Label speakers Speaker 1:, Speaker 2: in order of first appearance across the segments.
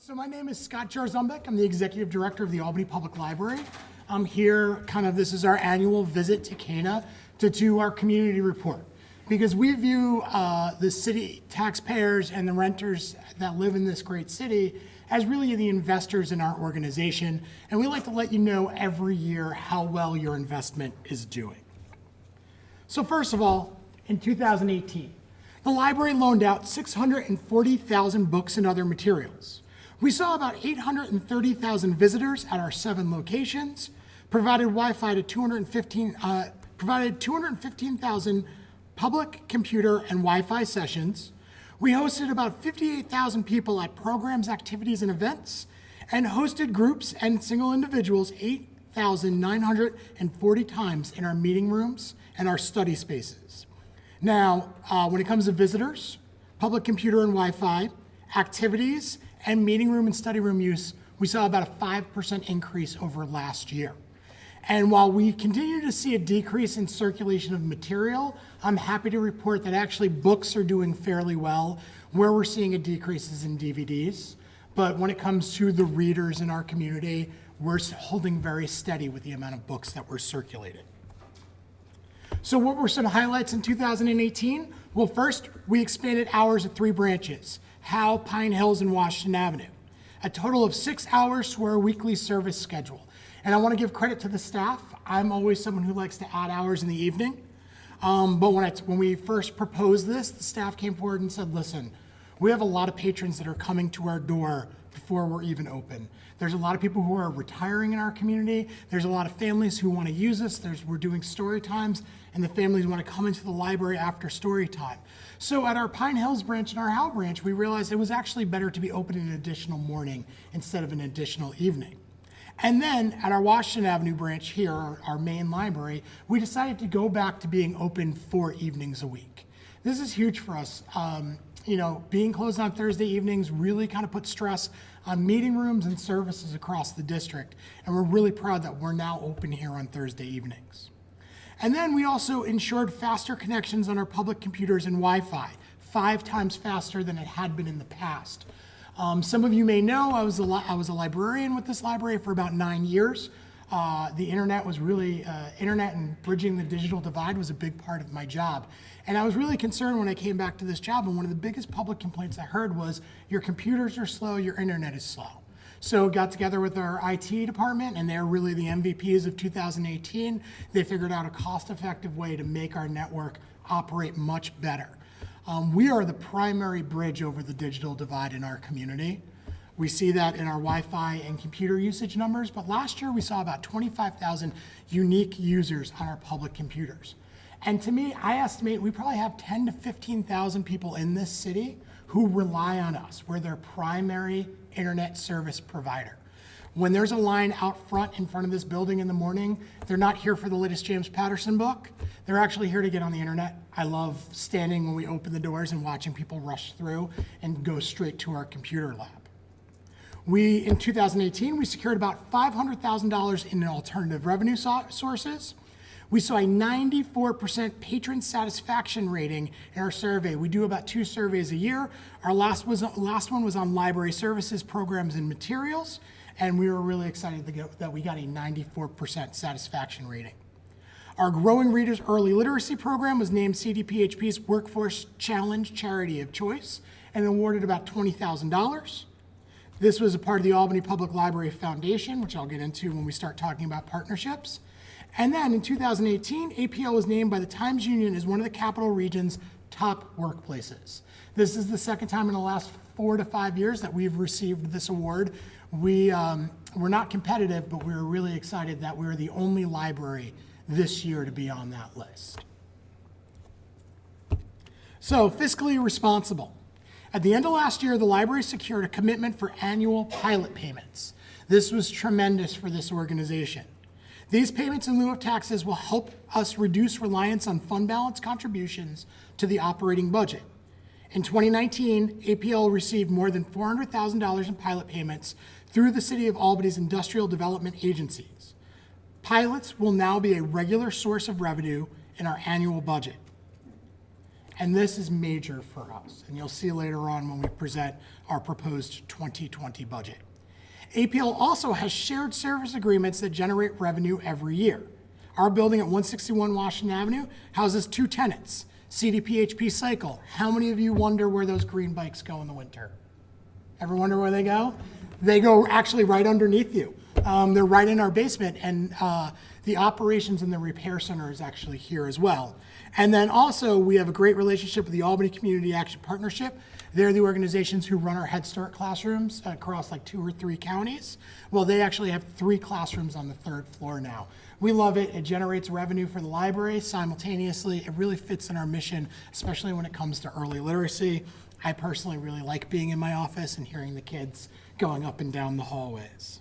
Speaker 1: So my name is Scott Jarzumbek. I'm the Executive Director of the Albany Public Library. I'm here, this is our annual visit to CANA to do our community report. Because we view the city taxpayers and the renters that live in this great city as really the investors in our organization. And we like to let you know every year how well your investment is doing. So first of all, in 2018, the library loaned out 640,000 books and other materials. We saw about 830,000 visitors at our 7 locations, provided Wi-Fi to 215,000 public computer and Wi-Fi sessions. We hosted about 58,000 people at programs, activities, and events, and hosted groups and single individuals 8,940 times in our meeting rooms and our study spaces. Now, when it comes to visitors, public computer and Wi-Fi, activities, and meeting room and study room use, we saw about a 5% increase over last year. And while we continue to see a decrease in circulation of material, I'm happy to report that actually books are doing fairly well. Where we're seeing a decrease is in DVDs. But when it comes to the readers in our community, we're holding very steady with the amount of books that were circulated. So what were some highlights in 2018? Well, first, we expanded hours at 3 branches, Howe, Pine Hills, and Washington Avenue. A total of 6 hours to our weekly service schedule. And I want to give credit to the staff. I'm always someone who likes to add hours in the evening. But when we first proposed this, the staff came forward and said, listen, we have a lot of patrons that are coming to our door before we're even open. There's a lot of people who are retiring in our community. There's a lot of families who want to use us. We're doing story times, and the families want to come into the library after story time. So at our Pine Hills branch and our Howe branch, we realized it was actually better to be open an additional morning instead of an additional evening. And then at our Washington Avenue branch here, our main library, we decided to go back to being open 4 evenings a week. This is huge for us. Being closed on Thursday evenings really kind of puts stress on meeting rooms and services across the district. And we're really proud that we're now open here on Thursday evenings. And then we also ensured faster connections on our public computers and Wi-Fi, 5 times faster than it had been in the past. Some of you may know I was a librarian with this library for about 9 years. The internet was really, internet and bridging the digital divide was a big part of my job. And I was really concerned when I came back to this job, and one of the biggest public complaints I heard was, your computers are slow, your internet is slow. So got together with our IT department, and they're really the MVPs of 2018. They figured out a cost-effective way to make our network operate much better. We are the primary bridge over the digital divide in our community. We see that in our Wi-Fi and computer usage numbers, but last year we saw about 25,000 unique users on our public computers. And to me, I estimate we probably have 10 to 15,000 people in this city who rely on us. We're their primary internet service provider. When there's a line out front in front of this building in the morning, they're not here for the latest James Patterson book. They're actually here to get on the internet. I love standing when we open the doors and watching people rush through and go straight to our computer lab. In 2018, we secured about $500,000 in alternative revenue sources. We saw a 94% patron satisfaction rating in our survey. We do about 2 surveys a year. Our last one was on library services, programs, and materials, and we were really excited that we got a 94% satisfaction rating. Our Growing Readers Early Literacy program was named CDPHP's Workforce Challenge Charity of Choice and awarded about $20,000. This was a part of the Albany Public Library Foundation, which I'll get into when we start talking about partnerships. And then in 2018, APL was named by the Times Union as one of the Capital Region's top workplaces. This is the second time in the last 4 to 5 years that we've received this award. We're not competitive, but we're really excited that we're the only library this year to be on that list. So, fiscally responsible. At the end of last year, the library secured a commitment for annual pilot payments. This was tremendous for this organization. These payments in lieu of taxes will help us reduce reliance on fund balance contributions to the operating budget. In 2019, APL received more than $400,000 in pilot payments through the City of Albany's industrial development agencies. Pilots will now be a regular source of revenue in our annual budget. And this is major for us, and you'll see later on when we present our proposed 2020 budget. APL also has shared service agreements that generate revenue every year. Our building at 161 Washington Avenue houses 2 tenants, CDPHP Cycle. How many of you wonder where those green bikes go in the winter? Ever wonder where they go? They go actually right underneath you. They're right in our basement, and the operations and the repair center is actually here as well. And then also, we have a great relationship with the Albany Community Action Partnership. They're the organizations who run our Head Start classrooms across like 2 or 3 counties. Well, they actually have 3 classrooms on the 3rd floor now. We love it. It generates revenue for the library simultaneously. It really fits in our mission, especially when it comes to early literacy. I personally really like being in my office and hearing the kids going up and down the hallways.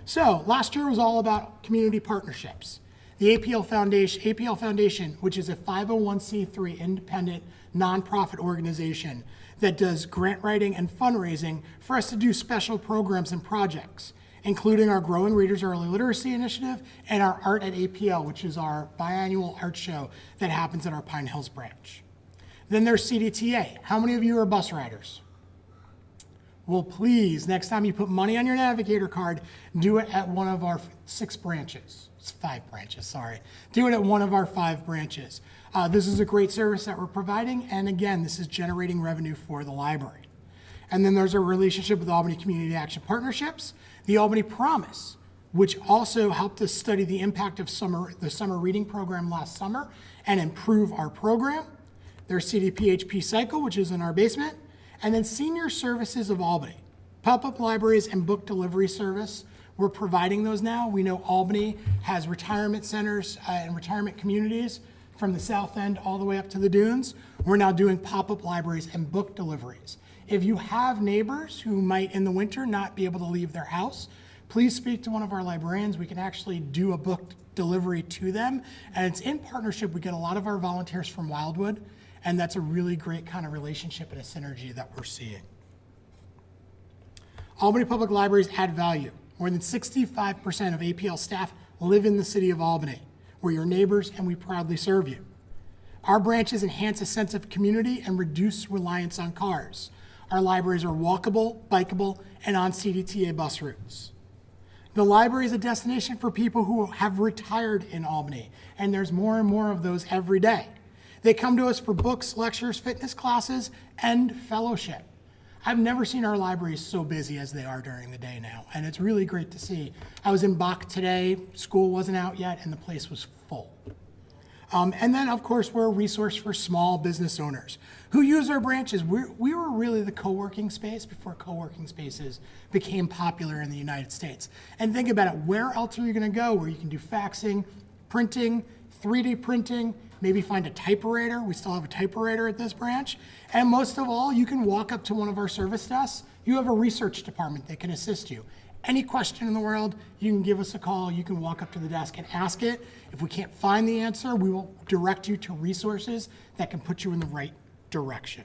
Speaker 1: So last year was all about community partnerships. The APL Foundation, which is a 501c3 independent nonprofit organization that does grant writing and fundraising for us to do special programs and projects, including our Growing Readers Early Literacy Initiative and our Art at APL, which is our biannual art show that happens at our Pine Hills branch. Then there's CDTA. How many of you are bus riders? Well, please, next time you put money on your Navigator card, do it at one of our 6 branches. It's 5 branches, sorry. Do it at one of our 5 branches. This is a great service that we're providing, and again, this is generating revenue for the library. And then there's a relationship with Albany Community Action Partnerships, the Albany Promise, which also helped us study the impact of the summer reading program last summer and improve our program. There's CDPHP Cycle, which is in our basement, and then Senior Services of Albany, pop-up libraries and book delivery service. We're providing those now. We know Albany has retirement centers and retirement communities from the south end all the way up to the dunes. We're now doing pop-up libraries and book deliveries. If you have neighbors who might in the winter not be able to leave their house, please speak to one of our librarians. We can actually do a book delivery to them, and it's in partnership. We get a lot of our volunteers from Wildwood, and that's a really great kind of relationship and a synergy that we're seeing. Albany Public Libraries add value. More than 65% of APL staff live in the city of Albany. We're your neighbors, and we proudly serve you. Our branches enhance a sense of community and reduce reliance on cars. Our libraries are walkable, bikeable, and on CDTA bus routes. The library is a destination for people who have retired in Albany, and there's more and more of those every day. They come to us for books, lectures, fitness classes, and fellowship. I've never seen our libraries so busy as they are during the day now, and it's really great to see. I was in Bach today, school wasn't out yet, and the place was full. And then, of course, we're a resource for small business owners who use our branches. We were really the co-working space before co-working spaces became popular in the United States. And think about it, where else are you gonna go where you can do faxing, printing, 3D printing, maybe find a typewriter. We still have a typewriter at this branch. And most of all, you can walk up to one of our service desks. You have a research department that can assist you. Any question in the world, you can give us a call. You can walk up to the desk and ask it. If we can't find the answer, we will direct you to resources that can put you in the right direction.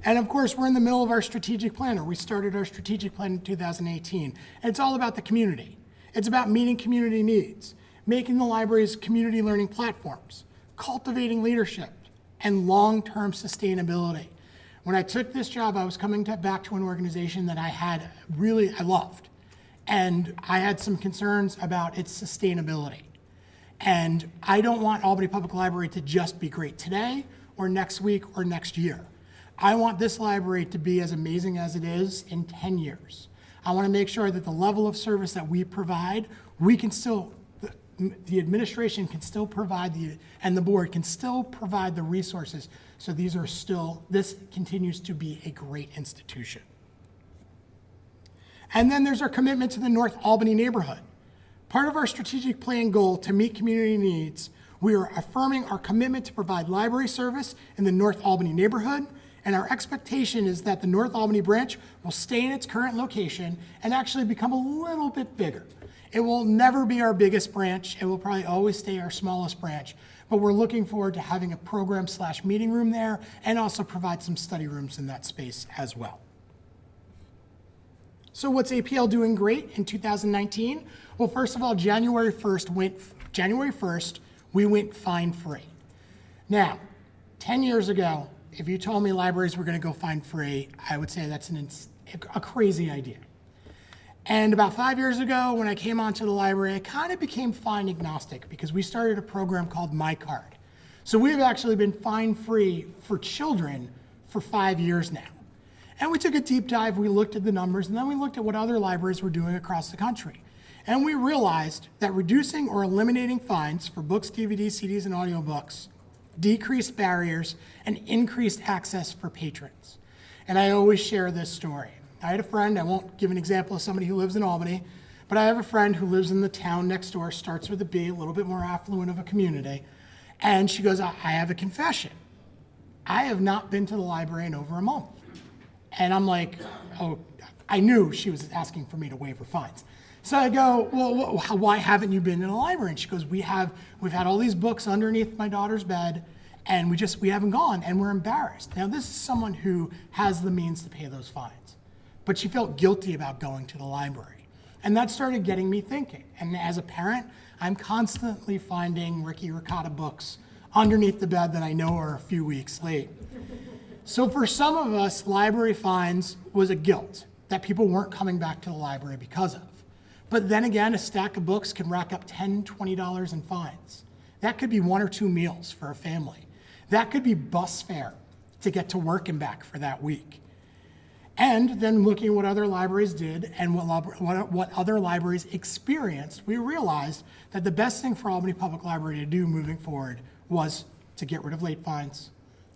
Speaker 1: And of course, we're in the middle of our strategic plan, or we started our strategic plan in 2018. And it's all about the community. It's about meeting community needs, making the libraries community learning platforms, cultivating leadership, and long-term sustainability. When I took this job, I was coming back to an organization that I loved. And I had some concerns about its sustainability. And I don't want Albany Public Library to just be great today, or next week, or next year. I want this library to be as amazing as it is in 10 years. I want to make sure that the level of service that we provide, the administration can still provide, and the board can still provide the resources, so this continues to be a great institution. And then there's our commitment to the North Albany neighborhood. Part of our strategic plan goal to meet community needs, we are affirming our commitment to provide library service in the North Albany neighborhood, and our expectation is that the North Albany branch will stay in its current location and actually become a little bit bigger. It will never be our biggest branch. It will probably always stay our smallest branch, but we're looking forward to having a program/meeting room there and also provide some study rooms in that space as well. So what's APL doing great in 2019? Well, first of all, January 1st, we went fine free. Now, 10 years ago, if you told me libraries were going to go find free, I would say that's a crazy idea. And about 5 years ago, when I came onto the library, I kind of became fine agnostic because we started a program called My Card. So we've actually been fine free for children for 5 years now. And we took a deep dive, we looked at the numbers, and then we looked at what other libraries were doing across the country. And we realized that reducing or eliminating fines for books, DVDs, CDs, and audiobooks decreased barriers and increased access for patrons. And I always share this story. I had a friend, I won't give an example of somebody who lives in Albany, but I have a friend who lives in the town next door, starts with a B, a little bit more affluent of a community, and she goes, I have a confession. I have not been to the library in over a month. And I'm like, oh, I knew she was asking for me to waive her fines. So I go, well, why haven't you been in the library? And she goes, we've had all these books underneath my daughter's bed, and we haven't gone, and we're embarrassed. Now, this is someone who has the means to pay those fines, but she felt guilty about going to the library. And that started getting me thinking. And as a parent, I'm constantly finding Ricky Ricotta books underneath the bed that I know are a few weeks late. So for some of us, library fines was a guilt that people weren't coming back to the library because of. But then again, a stack of books can rack up $10, $20 in fines. That could be 1 or 2 meals for a family. That could be bus fare to get to work and back for that week. And then looking at what other libraries did and what other libraries experienced, we realized that the best thing for Albany Public Library to do moving forward was to get rid of late fines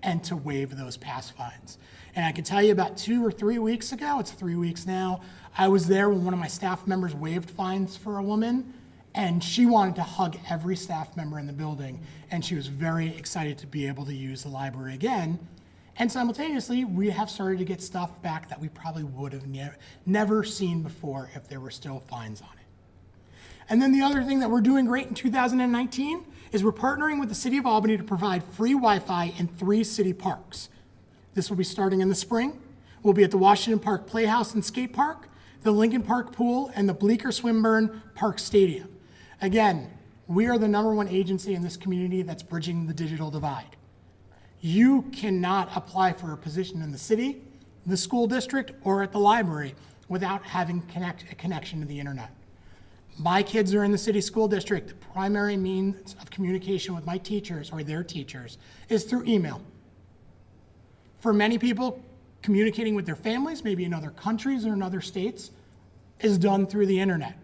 Speaker 1: and to waive those past fines. And I can tell you about 2 or 3 weeks ago, it's 3 weeks now, I was there when one of my staff members waived fines for a woman, and she wanted to hug every staff member in the building, and she was very excited to be able to use the library again. And simultaneously, we have started to get stuff back that we probably would have never seen before if there were still fines on it. And then the other thing that we're doing great in 2019 is we're partnering with the City of Albany to provide free Wi-Fi in 3 city parks. This will be starting in the spring. We'll be at the Washington Park Playhouse and Skate Park, the Lincoln Park Pool, and the Bleecker Swinburne Park Stadium. Again, we are the #1 agency in this community that's bridging the digital divide. You cannot apply for a position in the city, the school district, or at the library without having a connection to the internet. My kids are in the city school district. The primary means of communication with my teachers or their teachers is through email. For many people, communicating with their families, maybe in other countries or in other states, is done through the internet.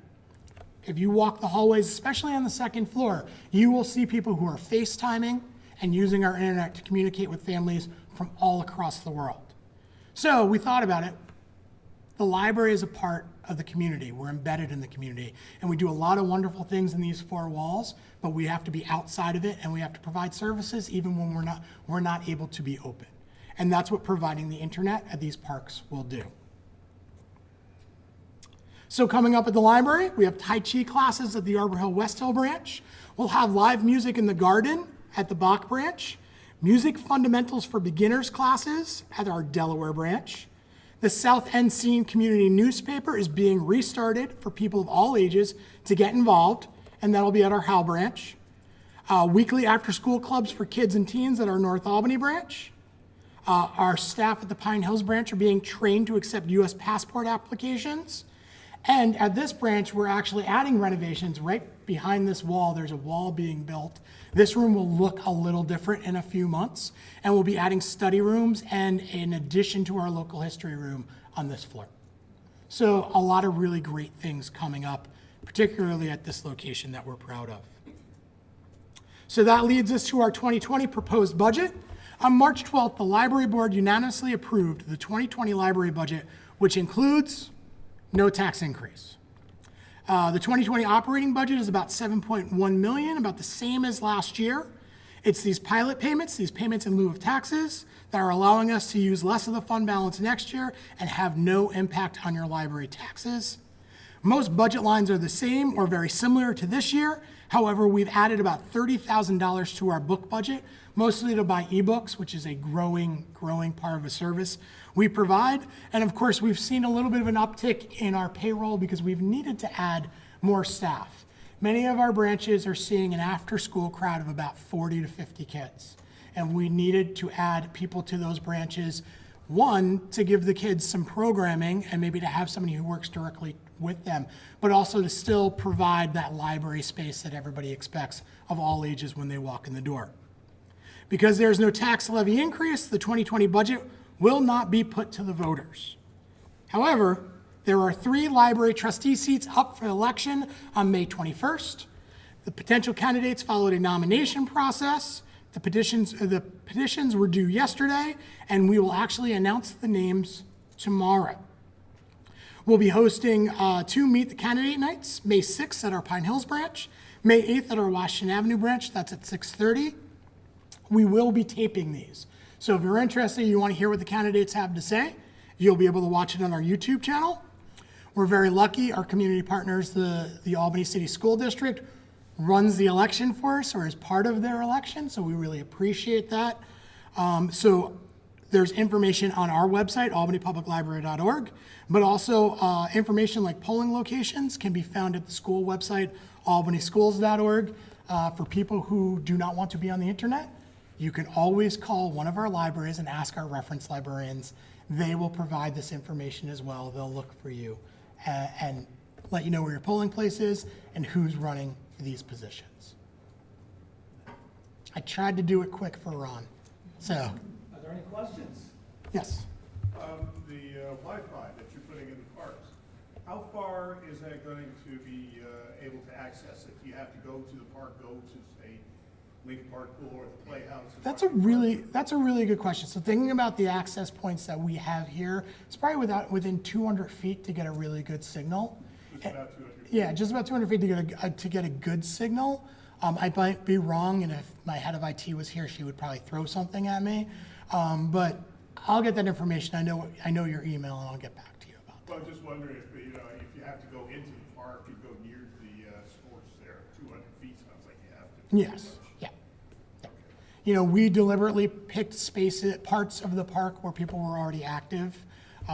Speaker 1: If you walk the hallways, especially on the 2nd floor, you will see people who are FaceTiming and using our internet to communicate with families from all across the world. So we thought about it. The library is a part of the community. We're embedded in the community, and we do a lot of wonderful things in these 4 walls, but we have to be outside of it, and we have to provide services even when we're not able to be open. And that's what providing the internet at these parks will do. So coming up at the library, we have Tai Chi classes at the Arbor Hill West Hill branch. We'll have live music in the garden at the Bach branch, music fundamentals for beginners classes at our Delaware branch. The South End Scene Community Newspaper is being restarted for people of all ages to get involved, and that'll be at our Howell branch. Weekly after-school clubs for kids and teens at our North Albany branch. Our staff at the Pine Hills branch are being trained to accept U.S. passport applications. And at this branch, we're actually adding renovations right behind this wall. There's a wall being built. This room will look a little different in a few months, and we'll be adding study rooms and an addition to our local history room on this floor. So a lot of really great things coming up, particularly at this location that we're proud of. So that leads us to our 2020 proposed budget. On March 12th, the Library Board unanimously approved the 2020 library budget, which includes no tax increase. The 2020 operating budget is about $7.1 million, about the same as last year. It's these pilot payments, these payments in lieu of taxes, that are allowing us to use less of the fund balance next year and have no impact on your library taxes. Most budget lines are the same or very similar to this year. However, we've added about $30,000 to our book budget, mostly to buy ebooks, which is a growing part of a service we provide. And of course, we've seen a little bit of an uptick in our payroll because we've needed to add more staff. Many of our branches are seeing an after-school crowd of about 40 to 50 kids. and we needed to add people to those branches. One, to give the kids some programming and maybe to have somebody who works directly with them, but also to still provide that library space that everybody expects of all ages when they walk in the door. Because there's no tax levy increase, the 2020 budget will not be put to the voters. However, there are 3 library trustee seats up for election on May 21st. The potential candidates followed a nomination process. The petitions were due yesterday, and we will actually announce the names tomorrow. We'll be hosting 2 Meet the Candidate nights, May 6th at our Pine Hills branch, May 8th at our Washington Avenue branch, that's at 6:30. We will be taping these. So if you're interested, you want to hear what the candidates have to say, you'll be able to watch it on our YouTube channel. We're very lucky, our community partners, the Albany City School District, runs the election for us or is part of their election, so we really appreciate that. So there's information on our website, albanypubliclibrary.org, but also information like polling locations can be found at the school website, albanyschools.org. For people who do not want to be on the internet, you can always call one of our libraries and ask our reference librarians. They will provide this information as well. They'll look for you and let you know where your polling place is and who's running for these positions. I tried to do it quick for Ron. So,
Speaker 2: Are there any questions?
Speaker 1: yes.
Speaker 3: The Wi-Fi that you're putting in the parks, how far is that going to be able to access it? Do you have to go to the park, go to, say, Lincoln Park Pool or the Playhouse?
Speaker 1: That's a really good question. So thinking about the access points that we have here, it's probably within 200 feet to get a really good signal.
Speaker 3: Just about 200 feet?
Speaker 1: Yeah, just about 200 feet to get a good signal. I might be wrong, and if my head of IT was here, she would probably throw something at me. But I'll get that information. I know your email, and I'll get back to you about that.
Speaker 3: Well, I'm just wondering if, if you have to go into the park and go near the sports there, 200 feet sounds like you have to.
Speaker 1: Yes, yeah. We deliberately picked parts of the park where people were already active.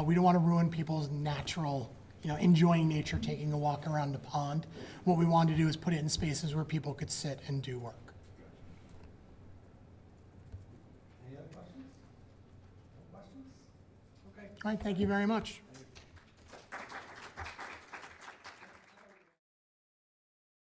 Speaker 1: We don't want to ruin people's natural, enjoying nature, taking a walk around the pond. What we wanted to do is put it in spaces where people could sit and do work.
Speaker 2: Any other questions? No questions? Okay.
Speaker 1: All right, thank you very much.